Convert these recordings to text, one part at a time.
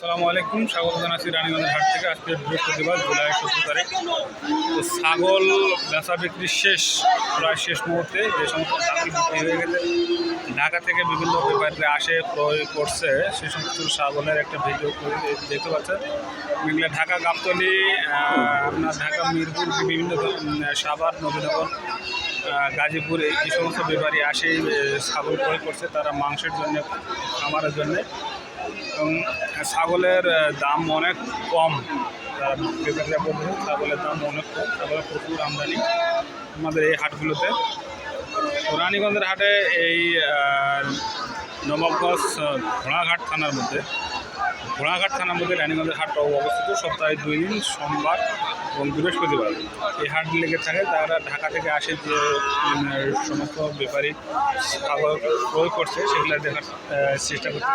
আসসালামু আলাইকুম, স্বাগত জানাচ্ছি রানীগঞ্জের হাট থেকে। আজকে বৃহস্পতিবার জুলাই 17 তারিখ। তো ছাগল বেচা বিক্রি শেষ, প্রায় শেষ মুহূর্তে। যে সমস্ত ছাগল বিক্রি হয়ে গেছে, ঢাকা থেকে বিভিন্ন ব্যাপারীরা আসে ক্রয় করছে, সে সমস্ত ছাগলের একটা ভিডিও দেখতে পাচ্ছেন। এগুলো ঢাকা গাবতলী, আপনার ঢাকা মিরপুর, বিভিন্ন সাভার, নবীনগর, গাজীপুর, এই সমস্ত ব্যাপারী আসে ছাগল ক্রয় করছে। তারা মাংসের জন্য, খামারের জন্যে। এবং ছাগলের দাম অনেক কম। ব্যাপারীরা বলছে ছাগলের দাম অনেক কম, ছাগলের প্রচুর আমদানি আমাদের এই হাটগুলোতে। তো রানীগঞ্জের হাটে এই নবাবগঞ্জ ঘোড়াঘাট থানার মধ্যে রানীগঞ্জের হাটটা অবস্থিত। সপ্তাহে 2 দিন, সোমবার এবং বৃহস্পতিবার এই হাট লেগে থাকে। তারা ঢাকা থেকে আসে, যে সমস্ত ব্যাপারী ছাগল ক্রয় করছে সেগুলো দেখার চেষ্টা করছি।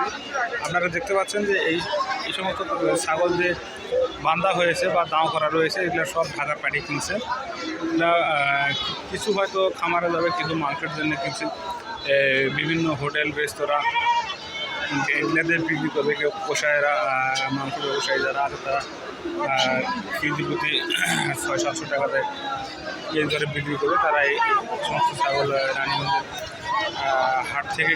আপনারা দেখতে পাচ্ছেন যে এই সমস্ত ছাগল যে বান্ধা হয়েছে বা দাম করা রয়েছে, এগুলো সব ঢাকার পাটি কিনছে। এগুলো কিছু হয়তো খামারে যাবে, কিছু মাংসের জন্য কিনছে। বিভিন্ন হোটেল, রেস্তোরাঁ এগুলোদের বিক্রি করবে। কেউ কষায়েরা, মাংস ব্যবসায়ী যারা আছে তারা কেজি প্রতি 600-700 টাকা দেয় কেজি ধরে বিক্রি করবে। তারা এই সমস্ত ছাগল রানীগঞ্জের হাট থেকে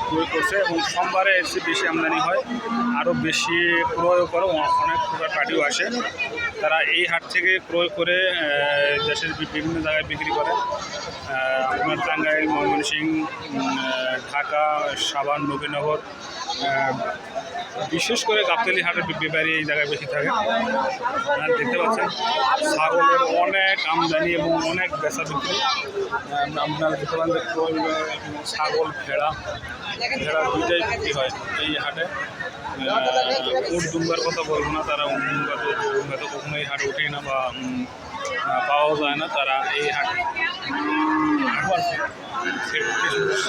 ক্রয় করছে। এবং সোমবারে এর চেয়ে বেশি আমদানি হয়, আরও বেশি ক্রয় করে অনেক প্রকার পার্টিও আসে। তারা এই হাট থেকে ক্রয় করে দেশের বিভিন্ন জায়গায় বিক্রি করে। আপনার টাঙ্গাইল, ময়মনসিংহ, ঢাকা, সাভার, নবীনগর, বিশেষ করে গাবতলী হাটের ব্যাপারী এই জায়গায় বেশি থাকে। আপনারা দেখতে পাচ্ছেন ছাগলের অনেক আমদানি এবং অনেক বেচা বিক্রি। আপনারা দেখতে পাচ্ছেন ছাগল, ভেড়া দুইটাই বিক্রি হয় এই হাটে। উট দুম্বার কথা বলবো না, তারা উট দুম্বার হয়তো কখনো এই হাটে ওঠেই না বা পাওয়াও যায় না। তারা এই হাটে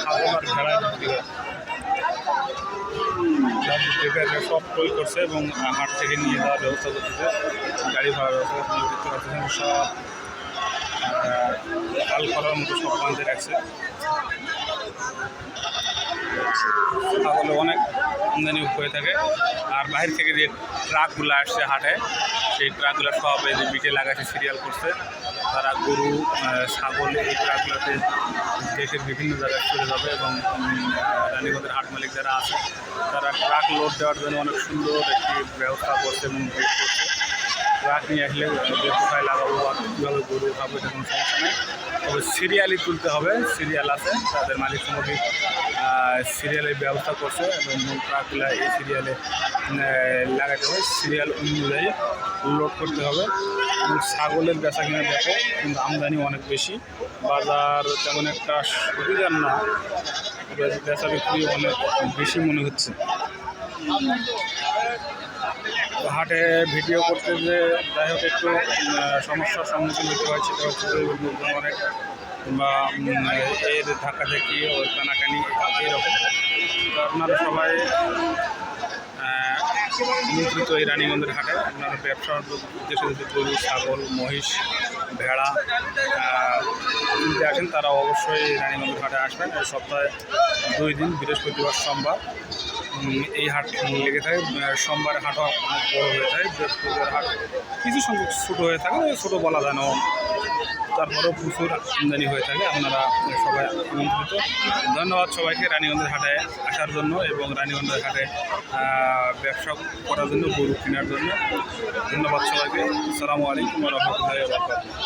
ছাগল আর ভেড়া বিক্রি হয়, সব ক্রয় করছে এবং হাট থেকে নিয়ে যাওয়ার ব্যবস্থা করতেছে, গাড়ি ভাড়ার ব্যবস্থা দেখতে পাচ্ছেন। সব হাল করার মতো সব বাঁধে রাখছে। ছাগলে অনেক আমদানি হয়ে থাকে। আর বাইরে থেকে যে ট্রাকগুলো আসছে হাটে, সেই ট্রাকগুলো সব এই যে বিটে লাগাচ্ছে, সিরিয়াল করছে। তারা গরু, ছাগল এই ট্রাকগুলোতে দেশের বিভিন্ন জায়গায় চলে যাবে। এবং রানীগঞ্জের হাট মালিক যারা আছে তারা ট্রাক লোড দেওয়ার জন্য অনেক সুন্দর একটি ব্যবস্থা করছে এবং বের করছে। ট্রাক নিয়ে আসলে যে কোথায় লাগাবো বা কীভাবে গরু খাবো, এটা কোনো সমস্যা নেই। তবে সিরিয়ালই তুলতে হবে, সিরিয়াল আছে তাদের মালিক সমিতি, সিরিয়ালের ব্যবস্থা করছে। এবং ট্রাকগুলো এই সিরিয়ালে লাগাতে হবে, সিরিয়াল অনুযায়ী লোড করতে হবে। এবং ছাগলের বেচা কিনা দেখো, কিন্তু আমদানি অনেক বেশি, বাজার তেমন একটা সুবিধার না, বেচা বিক্রি অনেক বেশি মনে হচ্ছে। হাটে ভিডিও করতে যে যাই হোক একটু সমস্যার সম্মুখীন হতে হয়, সেটা হচ্ছে অনেক বা এর ধাক্কা দেখি, ওই কানাকানি এইরকম। তো আপনারা সবাই নিয়ন্ত্রিত এই রানীগঞ্জের হাটে আপনারা ব্যবসার উদ্দেশ্যে যদি গরু, ছাগল, মহিষ, ভেড়া কিনতে আসেন, তারা অবশ্যই রানীগঞ্জের হাটে আসবেন। এই সপ্তাহে 2 দিন, বৃহস্পতিবার, সোমবার এই হাট লেগে থাকে। সোমবারে হাট অনেক বড় হয়ে থাকে, বৃহস্পতিবার হাট কিছু সংখ্যক ছোটো হয়ে থাকে, ছোটো বলা যায় না, তারপরেও প্রচুর আমদানি হয়ে থাকে। আপনারা সবাই আমন্ত্রিত। ধন্যবাদ সবাইকে রানীগঞ্জের হাটে আসার জন্য এবং রানীগঞ্জের হাটে ব্যবসা করার জন্য, গরু কেনার জন্য। ধন্যবাদ সবাইকে। আসসালামু আলাইকুম ওয়া রাহমাতুল্লাহি ওয়া বারাকাতুহু।